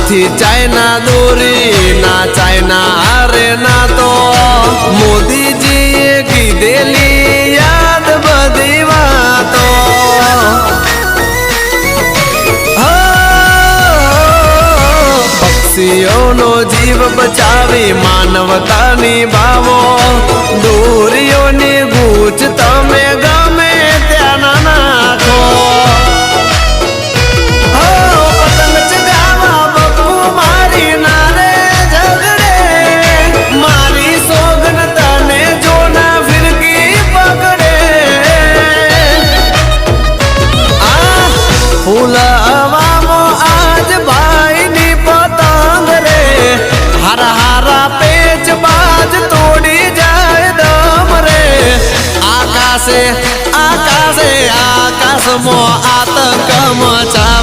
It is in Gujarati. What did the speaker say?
આજથી ચાઇના દોરી ના ચાઇના હારે ના તો મોદીજીએ કીધેલી યાદ બધી વાતો પક્ષીઓનો જીવ બચાવી માનવતાની ભાવો દોરીઓની ગૂંચ તમે ગમે ત્યાં ના નાખો પતંગ ચગાવા બપુ મારી નારે ઝગડે મારી સોગન તને જોના ફિરકી પકડે આ ફૂલ હવામાં આજ ભાઈની પતંગ રે હારા હારા પેચ બાજ તોડી જાય દમ રે આકાશે આકાશે આકાશમાં આતંક મચાવે